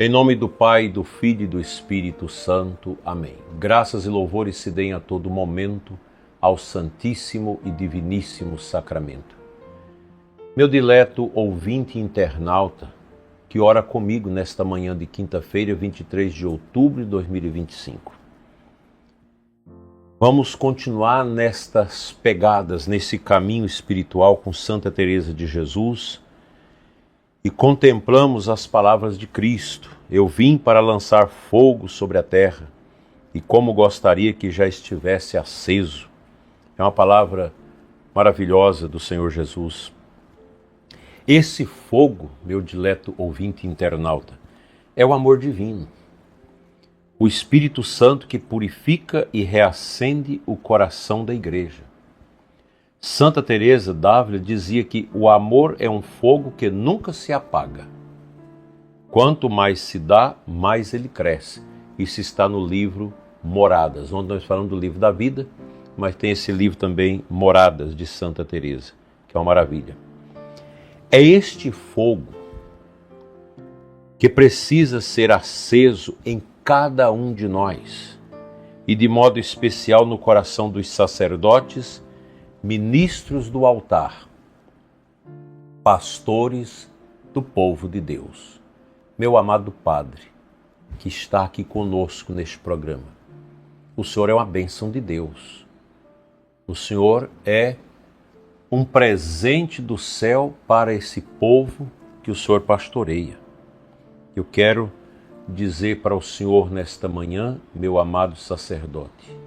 Em nome do Pai, do Filho e do Espírito Santo. Amém. Graças e louvores se deem a todo momento ao Santíssimo e Diviníssimo Sacramento. Meu dileto ouvinte e internauta, que ora comigo nesta manhã de quinta-feira, 23 de outubro de 2025. Vamos continuar nestas pegadas, nesse caminho espiritual com Santa Teresa de Jesus, e contemplamos as palavras de Cristo. Eu vim para lançar fogo sobre a terra, e como gostaria que já estivesse aceso. É uma palavra maravilhosa do Senhor Jesus. Esse fogo, meu dileto ouvinte internauta, é o amor divino. O Espírito Santo que purifica e reacende o coração da igreja. Santa Teresa d'Ávila dizia que o amor é um fogo que nunca se apaga. Quanto mais se dá, mais ele cresce. Isso está no livro Moradas, onde nós falamos do livro da vida, mas tem esse livro também, Moradas, de Santa Teresa, que é uma maravilha. É este fogo que precisa ser aceso em cada um de nós, e de modo especial no coração dos sacerdotes, ministros do altar, pastores do povo de Deus. Meu amado Padre, que está aqui conosco neste programa, o Senhor é uma bênção de Deus. O Senhor é um presente do céu para esse povo que o Senhor pastoreia. Eu quero dizer para o Senhor nesta manhã, meu amado sacerdote,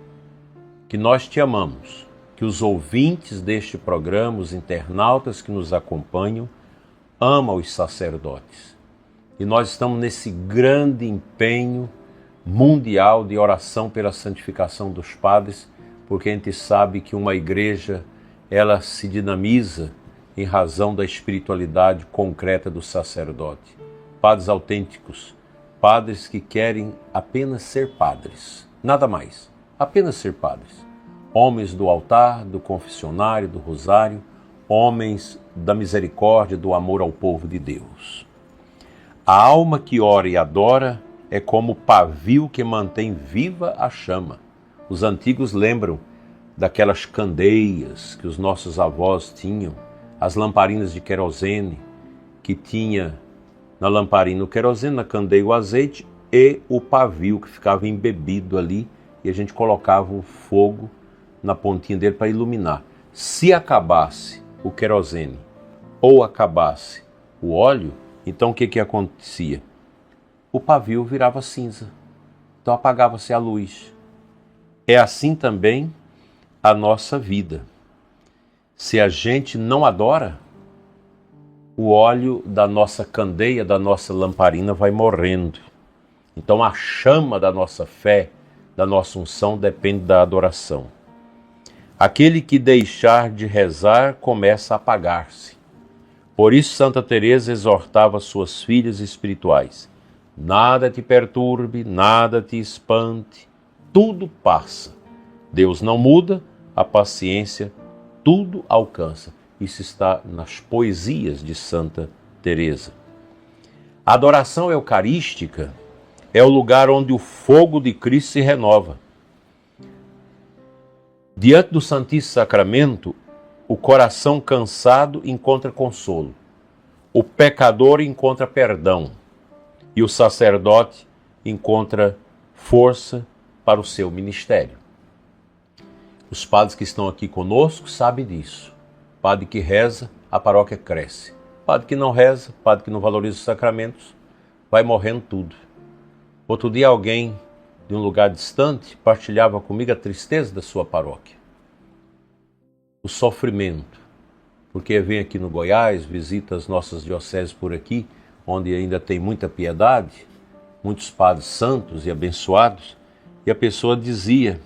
que nós te amamos, que os ouvintes deste programa, os internautas que nos acompanham, amam os sacerdotes. E nós estamos nesse grande empenho mundial de oração pela santificação dos padres, porque a gente sabe que uma igreja, ela se dinamiza em razão da espiritualidade concreta do sacerdote. Padres autênticos, padres que querem apenas ser padres, nada mais, apenas ser padres. Homens do altar, do confessionário, do rosário, homens da misericórdia, do amor ao povo de Deus. A alma que ora e adora é como o pavio que mantém viva a chama. Os antigos lembram daquelas candeias que os nossos avós tinham, as lamparinas de querosene, que tinha na lamparina o querosene, na candeia o azeite e o pavio que ficava embebido ali, e a gente colocava o fogo na pontinha dele para iluminar. Se acabasse o querosene ou acabasse o óleo, então o que acontecia? O pavio virava cinza, então apagava-se a luz. É assim também a nossa vida. Se a gente não adora, o óleo da nossa candeia, da nossa lamparina vai morrendo. Então a chama da nossa fé, da nossa unção depende da adoração. Aquele que deixar de rezar começa a apagar-se. Por isso Santa Teresa exortava suas filhas espirituais: nada te perturbe, nada te espante, tudo passa. Deus não muda, a paciência tudo alcança. Isso está nas poesias de Santa Teresa. A adoração eucarística é o lugar onde o fogo de Cristo se renova. Diante do Santíssimo Sacramento, o coração cansado encontra consolo, o pecador encontra perdão e o sacerdote encontra força para o seu ministério. Os padres que estão aqui conosco sabem disso. Padre que reza, a paróquia cresce. Padre que não reza, padre que não valoriza os sacramentos, vai morrendo tudo. Outro dia alguém de um lugar distante partilhava comigo a tristeza da sua paróquia. O sofrimento. Porque vem aqui no Goiás, visita as nossas dioceses por aqui, onde ainda tem muita piedade, muitos padres santos e abençoados, e a pessoa dizia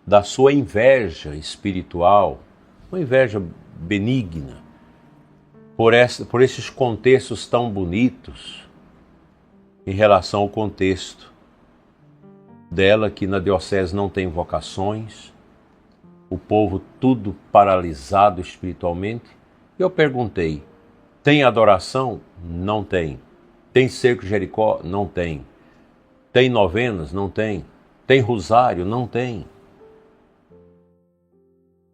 da sua inveja espiritual, uma inveja benigna, por esses contextos tão bonitos, em relação ao contexto dela, que na diocese não tem vocações, o povo tudo paralisado espiritualmente. E eu perguntei, tem adoração? Não tem. Tem cerco de Jericó? Não tem. Tem novenas? Não tem. Tem rosário? Não tem.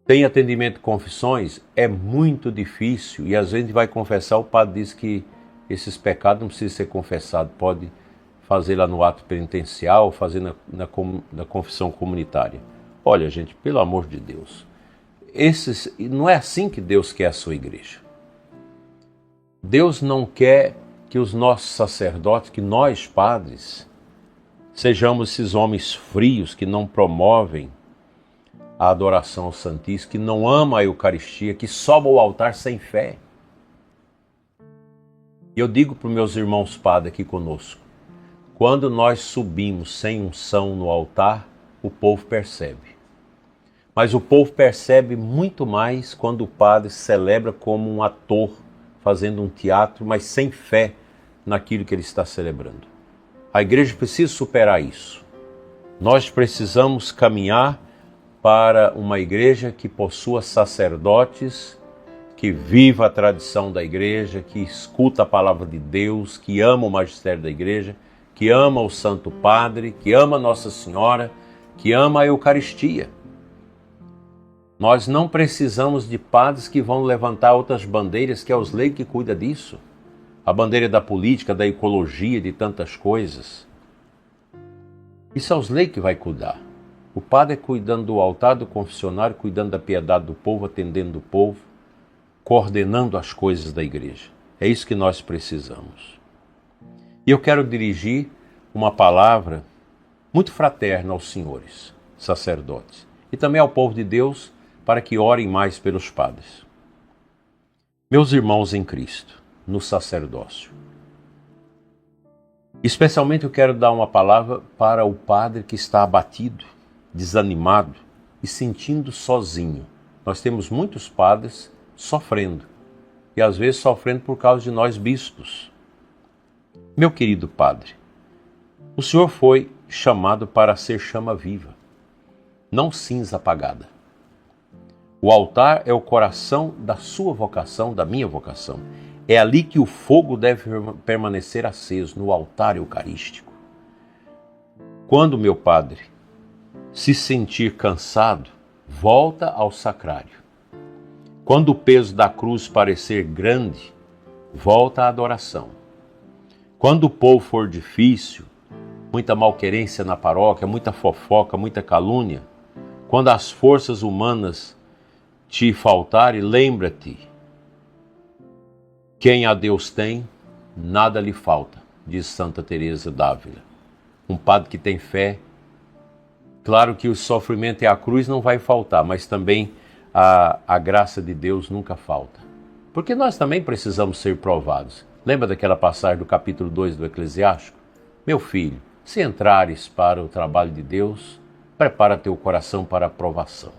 Tem atendimento de confissões? É muito difícil. E às vezes a gente vai confessar, o padre diz que esses pecados não precisam ser confessados. Pode fazer lá no ato penitencial, fazer na confissão comunitária. Olha, gente, pelo amor de Deus. Não é assim que Deus quer a sua igreja. Deus não quer que os nossos sacerdotes, que nós padres, sejamos esses homens frios que não promovem a adoração ao Santíssimo, que não amam a Eucaristia, que sobam ao altar sem fé. E eu digo para os meus irmãos padres aqui conosco, quando nós subimos sem unção no altar, o povo percebe. Mas o povo percebe muito mais quando o padre celebra como um ator, fazendo um teatro, mas sem fé naquilo que ele está celebrando. A igreja precisa superar isso. Nós precisamos caminhar para uma igreja que possua sacerdotes, que viva a tradição da igreja, que escuta a palavra de Deus, que ama o magistério da igreja, que ama o Santo Padre, que ama Nossa Senhora, que ama a Eucaristia. Nós não precisamos de padres que vão levantar outras bandeiras, que é os leigos que cuidam disso. A bandeira da política, da ecologia, de tantas coisas. Isso é os leigos que vai cuidar. O padre é cuidando do altar, do confessionário, cuidando da piedade do povo, atendendo o povo, coordenando as coisas da igreja. É isso que nós precisamos. E eu quero dirigir uma palavra muito fraterna aos senhores, sacerdotes, e também ao povo de Deus, para que orem mais pelos padres. Meus irmãos em Cristo, no sacerdócio, especialmente eu quero dar uma palavra para o padre que está abatido, desanimado e sentindo sozinho. Nós temos muitos padres sofrendo, e às vezes sofrendo por causa de nós bispos. Meu querido padre, o senhor foi chamado para ser chama viva, não cinza apagada. O altar é o coração da sua vocação, da minha vocação. É ali que o fogo deve permanecer aceso, no altar eucarístico. Quando, meu padre, se sentir cansado, volta ao sacrário. Quando o peso da cruz parecer grande, volta à adoração. Quando o povo for difícil, muita malquerência na paróquia, muita fofoca, muita calúnia, quando as forças humanas te faltarem, lembra-te, quem a Deus tem, nada lhe falta, diz Santa Teresa d'Ávila. Um padre que tem fé, claro que o sofrimento e a cruz não vai faltar, mas também a graça de Deus nunca falta. Porque nós também precisamos ser provados. Lembra daquela passagem do capítulo 2 do Eclesiástico? Meu filho, se entrares para o trabalho de Deus, prepara teu coração para a provação.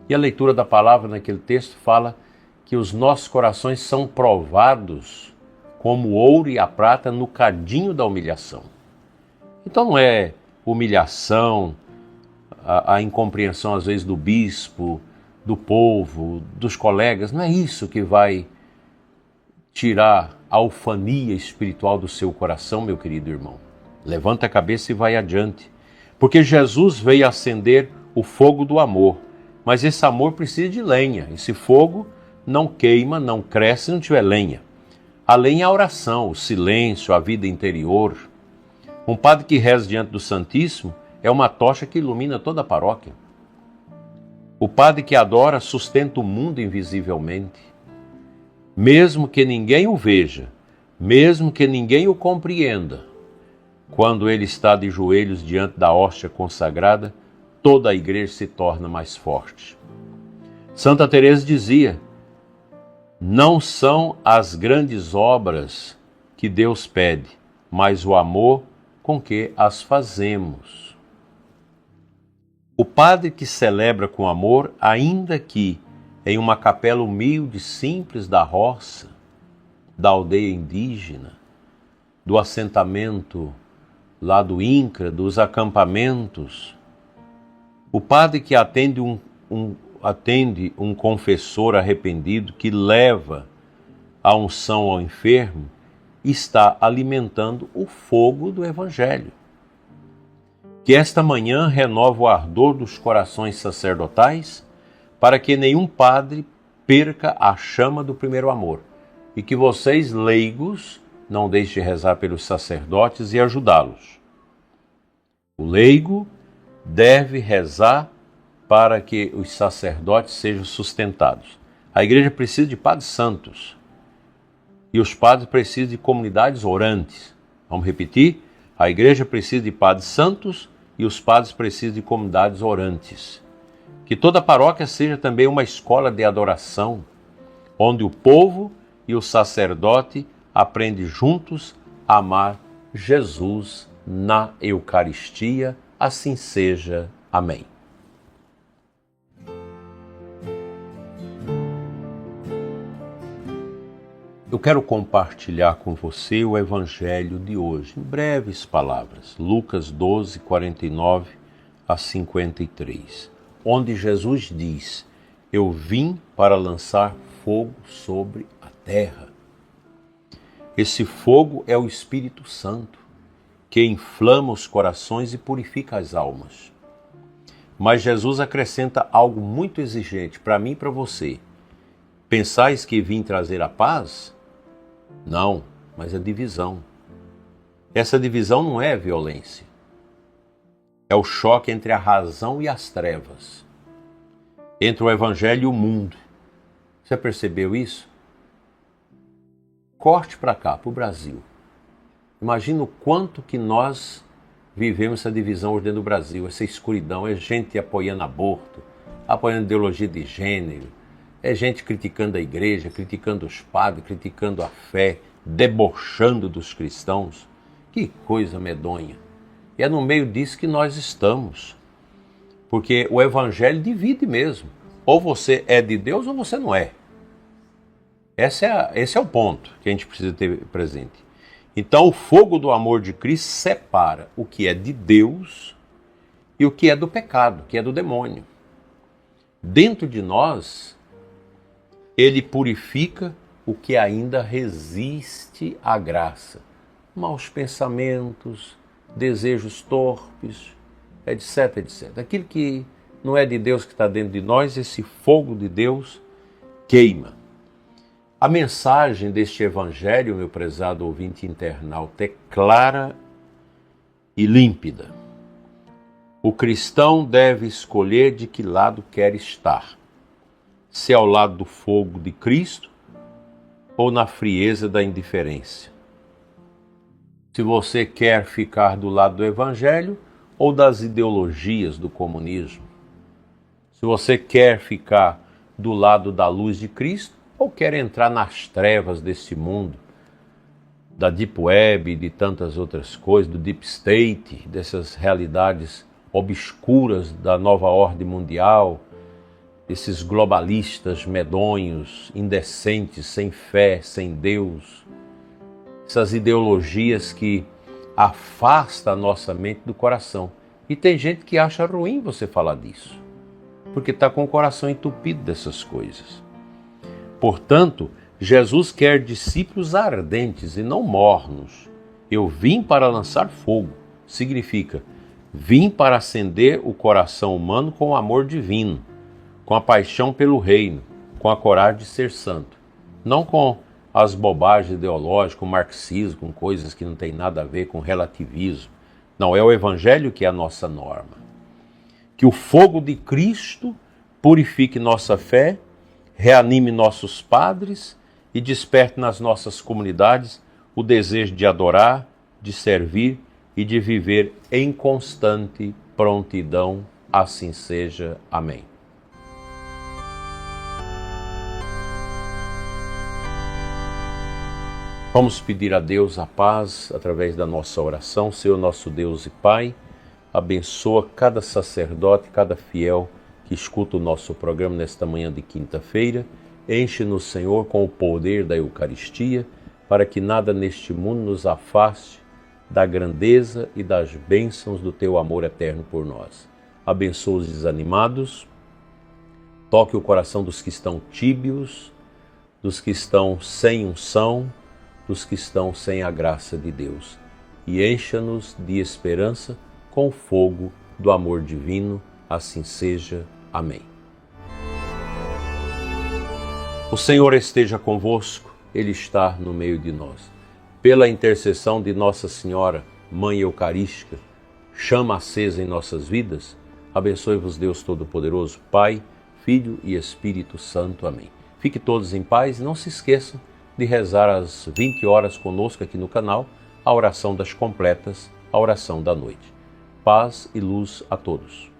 E a leitura da palavra naquele texto fala que os nossos corações são provados como o ouro e a prata no cadinho da humilhação. Então não é humilhação, a incompreensão às vezes do bispo, do povo, dos colegas, não é isso que vai tirar a ufania espiritual do seu coração, meu querido irmão. Levanta a cabeça e vai adiante, porque Jesus veio acender o fogo do amor, mas esse amor precisa de lenha. Esse fogo não queima, não cresce se não tiver lenha. A lenha é a oração, o silêncio, a vida interior. Um padre que reza diante do Santíssimo é uma tocha que ilumina toda a paróquia. O padre que adora sustenta o mundo invisivelmente. Mesmo que ninguém o veja, mesmo que ninguém o compreenda, quando ele está de joelhos diante da hóstia consagrada, toda a igreja se torna mais forte. Santa Teresa dizia: não são as grandes obras que Deus pede, mas o amor com que as fazemos. O padre que celebra com amor, ainda que em uma capela humilde, simples da roça, da aldeia indígena, do assentamento lá do INCRA, dos acampamentos, o padre que atende um confessor arrependido, que leva a unção ao enfermo, está alimentando o fogo do Evangelho. Que esta manhã renova o ardor dos corações sacerdotais, para que nenhum padre perca a chama do primeiro amor, e que vocês, leigos, não deixem de rezar pelos sacerdotes e ajudá-los. O leigo deve rezar para que os sacerdotes sejam sustentados. A igreja precisa de padres santos, e os padres precisam de comunidades orantes. Vamos repetir? A igreja precisa de padres santos e os padres precisam de comunidades orantes. Que toda paróquia seja também uma escola de adoração, onde o povo e o sacerdote aprendem juntos a amar Jesus na Eucaristia. Assim seja. Amém. Eu quero compartilhar com você o Evangelho de hoje, em breves palavras. Lucas 12, 49 a 53, onde Jesus diz: eu vim para lançar fogo sobre a terra. Esse fogo é o Espírito Santo, que inflama os corações e purifica as almas. Mas Jesus acrescenta algo muito exigente para mim e para você. Pensais que vim trazer a paz? Não, mas a divisão. Essa divisão não é violência. É o choque entre a razão e as trevas. Entre o Evangelho e o mundo. Você percebeu isso? Corte para cá, para o Brasil. Imagina o quanto que nós vivemos essa divisão hoje dentro do Brasil, essa escuridão. É gente apoiando aborto, apoiando ideologia de gênero, é gente criticando a igreja, criticando os padres, criticando a fé, debochando dos cristãos. Que coisa medonha. E é no meio disso que nós estamos. Porque o Evangelho divide mesmo. Ou você é de Deus ou você não é. Esse é o ponto que a gente precisa ter presente. Então o fogo do amor de Cristo separa o que é de Deus e o que é do pecado, que é do demônio. Dentro de nós, ele purifica o que ainda resiste à graça. Maus pensamentos, desejos torpes, etc, etc. Aquilo que não é de Deus que está dentro de nós, esse fogo de Deus queima. A mensagem deste Evangelho, meu prezado ouvinte internauta, é clara e límpida. O cristão deve escolher de que lado quer estar. Se ao lado do fogo de Cristo ou na frieza da indiferença. Se você quer ficar do lado do Evangelho ou das ideologias do comunismo. Se você quer ficar do lado da luz de Cristo ou quer entrar nas trevas desse mundo, da Deep Web e de tantas outras coisas, do Deep State, dessas realidades obscuras da nova ordem mundial, esses globalistas medonhos, indecentes, sem fé, sem Deus, essas ideologias que afastam a nossa mente do coração. E tem gente que acha ruim você falar disso, porque está com o coração entupido dessas coisas. Portanto, Jesus quer discípulos ardentes e não mornos. Eu vim para lançar fogo, significa, vim para acender o coração humano com o amor divino, com a paixão pelo reino, com a coragem de ser santo. Não com as bobagens ideológicas, com marxismo, com coisas que não tem nada a ver com relativismo. Não, é o Evangelho que é a nossa norma. Que o fogo de Cristo purifique nossa fé, reanime nossos padres e desperte nas nossas comunidades o desejo de adorar, de servir e de viver em constante prontidão. Assim seja. Amém. Vamos pedir a Deus a paz através da nossa oração. Senhor nosso Deus e Pai, abençoa cada sacerdote, cada fiel que escuta o nosso programa nesta manhã de quinta-feira. Enche-nos, Senhor, com o poder da Eucaristia, para que nada neste mundo nos afaste da grandeza e das bênçãos do Teu amor eterno por nós. Abençoa os desanimados, toque o coração dos que estão tíbios, dos que estão sem unção, dos que estão sem a graça de Deus e encha-nos de esperança com o fogo do amor divino. Assim seja. Amém. O Senhor esteja convosco, Ele está no meio de nós. Pela intercessão de Nossa Senhora, Mãe Eucarística, chama acesa em nossas vidas, abençoe-vos Deus Todo-Poderoso, Pai, Filho e Espírito Santo. Amém. Fique todos em paz e não se esqueçam de rezar às 20 horas conosco aqui no canal, a oração das completas, a oração da noite. Paz e luz a todos.